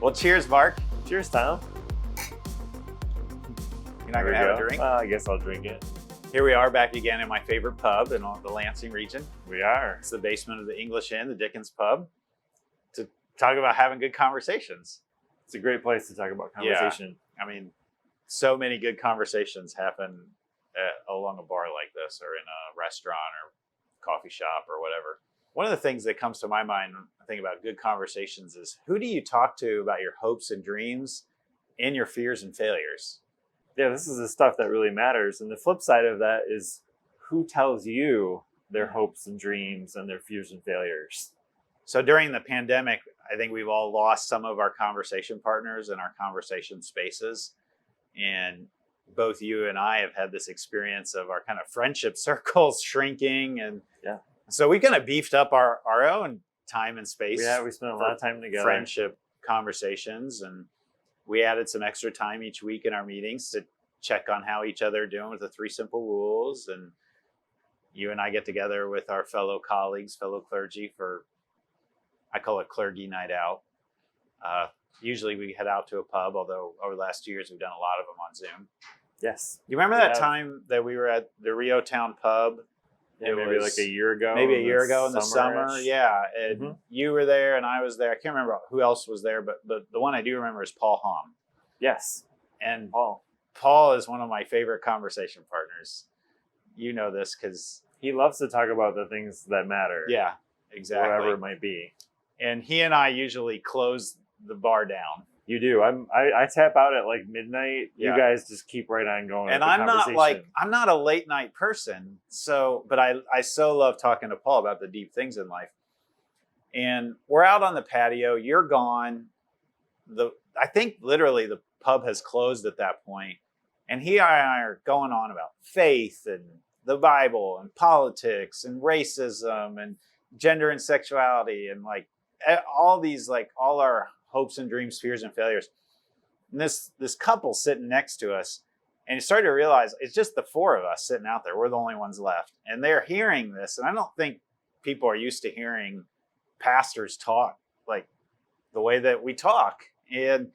Well, cheers, Mark. Cheers, Tom. You're not going to have a drink? I guess I'll drink it. Here we are back again in my favorite pub in the Lansing region. We are. It's the basement of the English Inn, the Dickens pub, to talk about having good conversations. It's a great place to talk about conversation. Yeah. I mean, so many good conversations happen along a bar like this or in a restaurant or coffee shop or whatever. One of the things that comes to my mind when I think about good conversations is, who do you talk to about your hopes and dreams and your fears and failures? Yeah, this is the stuff that really matters. And the flip side of that is, who tells you their hopes and dreams and their fears and failures? So during the pandemic, I think we've all lost some of our conversation partners and our conversation spaces. And both you and I have had this experience of our kind of friendship circles shrinking. And yeah, so we kind of beefed up our own time and space. Yeah, we spent a lot of time together. Friendship conversations. And we added some extra time each week in our meetings to check on how each other are doing with the 3 simple rules. And you and I get together with our fellow colleagues, fellow clergy for, I call it clergy night out. Usually we head out to a pub, although over the last 2 years we've done a lot of them on Zoom. Yes. You remember that time that we were at the Rio Town pub? Yeah, maybe like a year ago. Maybe a year ago in the summer. Yeah. And you were there and I was there. I can't remember who else was there, but the one I do remember is Paul Hom. Yes. And Paul is one of my favorite conversation partners. You know this because he loves to talk about the things that matter. Yeah, exactly. Wherever it might be. And he and I usually close the bar down. You do. I tap out at like midnight. Yeah. You guys just keep right on going. And I'm not a late night person. But I so love talking to Paul about the deep things in life. And we're out on the patio. You're gone. I think literally the pub has closed at that point. And he and I are going on about faith and the Bible and politics and racism and gender and sexuality and like all these, like all our hopes and dreams, fears and failures. And this couple sitting next to us, and you start to realize it's just the 4 of us sitting out there. We're the only ones left. And they're hearing this. And I don't think people are used to hearing pastors talk like the way that we talk. And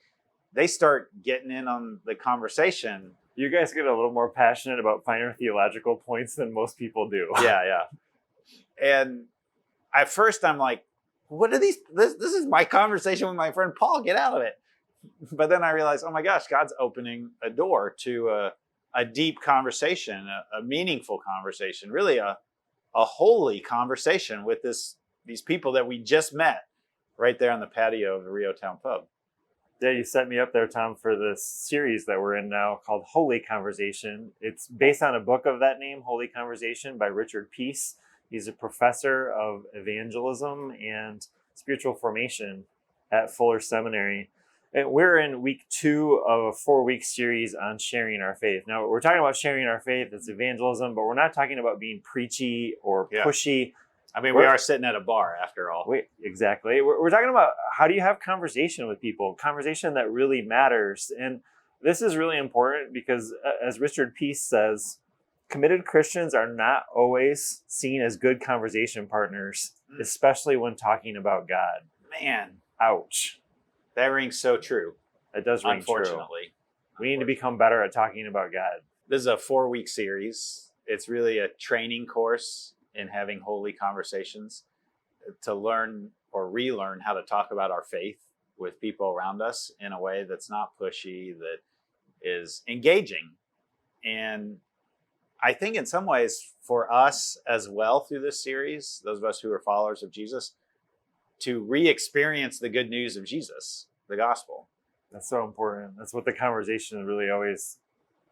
they start getting in on the conversation. You guys get a little more passionate about finer theological points than most people do. Yeah. And at first I'm like, what are these? This is my conversation with my friend Paul. Get out of it. But then I realized, oh my gosh, God's opening a door to a deep conversation, a meaningful conversation, really a holy conversation with these people that we just met right there on the patio of the Rio Town pub. Yeah, you set me up there, Tom, for this series that we're in now called Holy Conversation. It's based on a book of that name, Holy Conversation, by Richard Peace. He's a professor of evangelism and spiritual formation at Fuller Seminary. And we're in week 2 of a 4-week series on sharing our faith. Now, we're talking about sharing our faith. It's evangelism, but we're not talking about being preachy or pushy. I mean, we are sitting at a bar after all. Exactly. We're talking about how do you have conversation with people, conversation that really matters. And this is really important because, as Richard Peace says, committed Christians are not always seen as good conversation partners, especially when talking about God. Man. Ouch. That rings so true. It does ring true. Unfortunately. We need to become better at talking about God. This is a 4-week series. It's really a training course in having holy conversations to learn or relearn how to talk about our faith with people around us in a way that's not pushy, that is engaging. And I think in some ways for us as well through this series, those of us who are followers of Jesus, to re-experience the good news of Jesus, the gospel. That's so important. That's what the conversation really always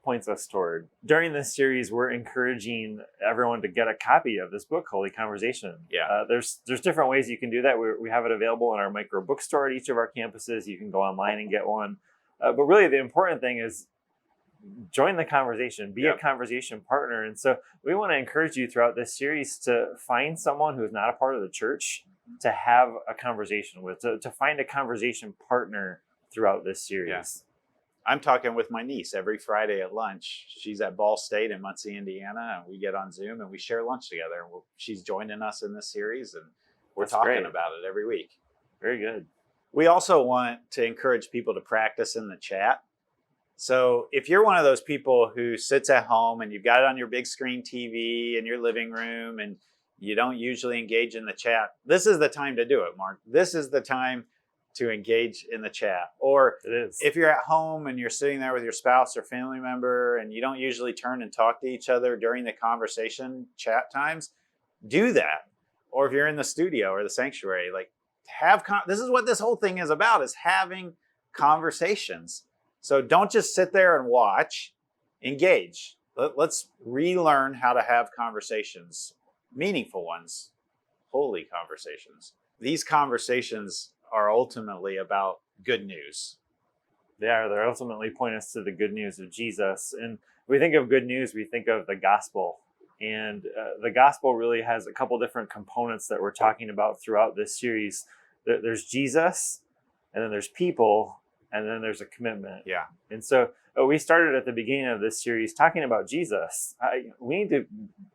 points us toward. During this series, we're encouraging everyone to get a copy of this book, Holy Conversation. Yeah. There's different ways you can do that. We have it available in our micro bookstore at each of our campuses. You can go online and get one. But really the important thing is join the conversation, be a conversation partner. And so we want to encourage you throughout this series to find someone who's not a part of the church to have a conversation with, to find a conversation partner throughout this series. Yeah. I'm talking with my niece every Friday at lunch. She's at Ball State in Muncie, Indiana, and we get on Zoom and we share lunch together. And she's joining us in this series, and we're talking about it every week. Very good. We also want to encourage people to practice in the chat. So if you're one of those people who sits at home and you've got it on your big screen TV in your living room and you don't usually engage in the chat, this is the time to do it, Mark. This is the time to engage in the chat. Or if you're at home and you're sitting there with your spouse or family member and you don't usually turn and talk to each other during the conversation chat times, do that. Or if you're in the studio or the sanctuary, like this is what this whole thing is about, is having conversations. So don't just sit there and watch, engage. Let's relearn how to have conversations, meaningful ones, holy conversations. These conversations are ultimately about good news. They are. They're ultimately point us to the good news of Jesus. And when we think of good news, we think of the gospel. And the gospel really has a couple different components that we're talking about throughout this series. There's Jesus, and then there's people, and then there's a commitment. Yeah. And so we started at the beginning of this series talking about Jesus. We need to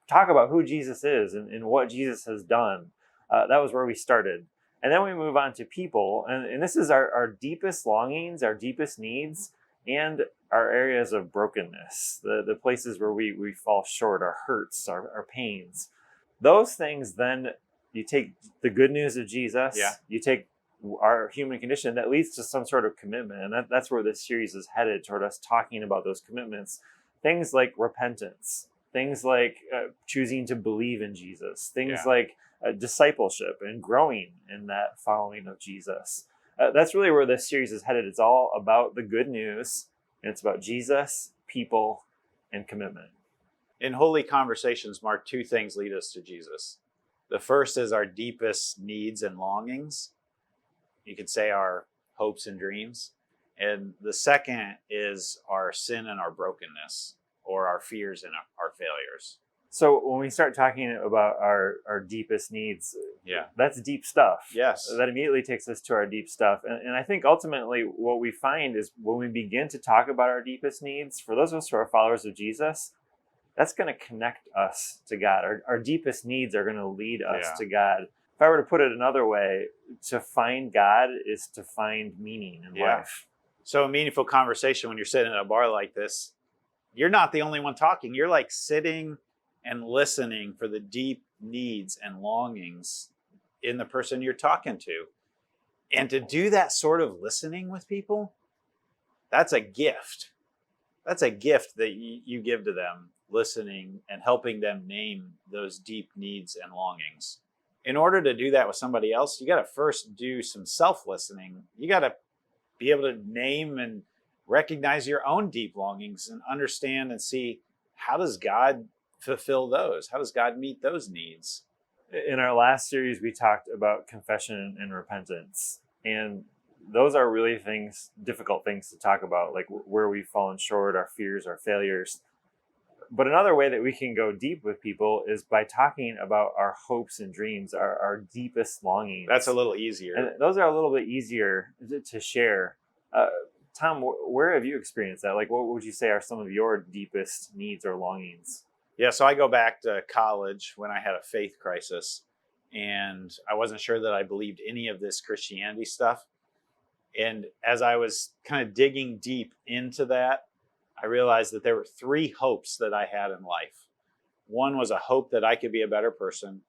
talk about who Jesus is and what Jesus has done. That was where we started. And then we move on to people. And this is our deepest longings, our deepest needs, and our areas of brokenness, the places where we fall short, our hurts, our pains. Those things, then you take the good news of Jesus, you take our human condition, that leads to some sort of commitment. And that's where this series is headed, toward us talking about those commitments. Things like repentance, things like choosing to believe in Jesus, things like discipleship and growing in that following of Jesus. That's really where this series is headed. It's all about the good news, and it's about Jesus, people, and commitment. In holy conversations, Mark, two things lead us to Jesus. The first is our deepest needs and longings. You could say our hopes and dreams. And the second is our sin and our brokenness, or our fears and our failures. So when we start talking about our deepest needs, that's deep stuff. Yes. That immediately takes us to our deep stuff. And I think ultimately what we find is when we begin to talk about our deepest needs, for those of us who are followers of Jesus, that's going to connect us to God. Our deepest needs are going to lead us to God. If I were to put it another way, to find God is to find meaning in life. So a meaningful conversation, when you're sitting at a bar like this, you're not the only one talking. You're like sitting and listening for the deep needs and longings in the person you're talking to. And to do that sort of listening with people, that's a gift. That's a gift that you give to them, listening and helping them name those deep needs and longings. In order to do that with somebody else, you got to first do some self-listening. You got to be able to name and recognize your own deep longings and understand and see, how does God fulfill those? How does God meet those needs? In our last series, we talked about confession and repentance. And those are really difficult things to talk about, like where we've fallen short, our fears, our failures. But another way that we can go deep with people is by talking about our hopes and dreams, our deepest longings. That's a little easier. And those are a little bit easier to share. Tom, where have you experienced that? Like, what would you say are some of your deepest needs or longings? Yeah, so I go back to college when I had a faith crisis, and I wasn't sure that I believed any of this Christianity stuff. And as I was kind of digging deep into that, I realized that there were three hopes that I had in life. One was a hope that I could be a better person.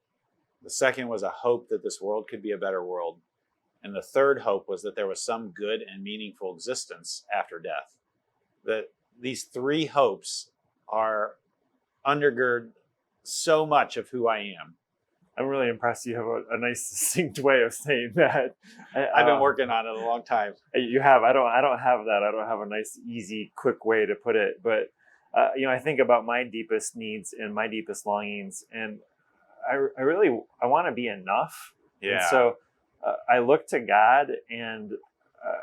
The second was a hope that this world could be a better world. And the third hope was that there was some good and meaningful existence after death. That these three hopes undergird so much of who I am. I'm really impressed. You have a nice, succinct way of saying that. I've been working on it a long time. You have. I don't have that. I don't have a nice, easy, quick way to put it. But I think about my deepest needs and my deepest longings, and I want to be enough. Yeah. And so I look to God, and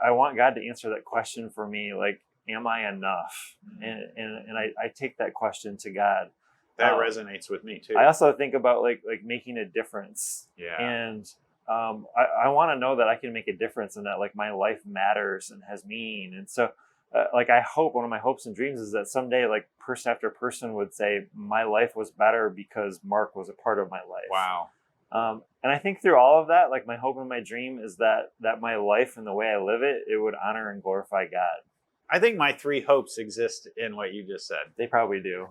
I want God to answer that question for me. Like, am I enough? And I take that question to God. That resonates with me too. I also think about like making a difference. Yeah. And I want to know that I can make a difference and that like my life matters and has meaning. And so I hope, one of my hopes and dreams is that someday like person after person would say my life was better because Mark was a part of my life. Wow. And I think through all of that, like my hope and my dream is that my life and the way I live it, it would honor and glorify God. I think my 3 hopes exist in what you just said. They probably do.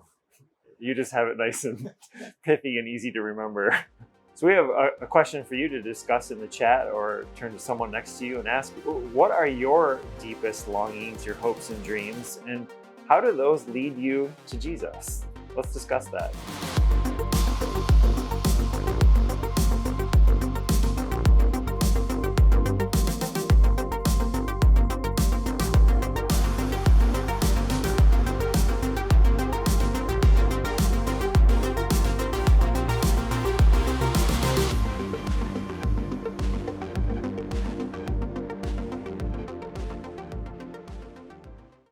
You just have it nice and pithy and easy to remember. So we have a question for you to discuss in the chat, or turn to someone next to you and ask, what are your deepest longings, your hopes and dreams, and how do those lead you to Jesus? Let's discuss that.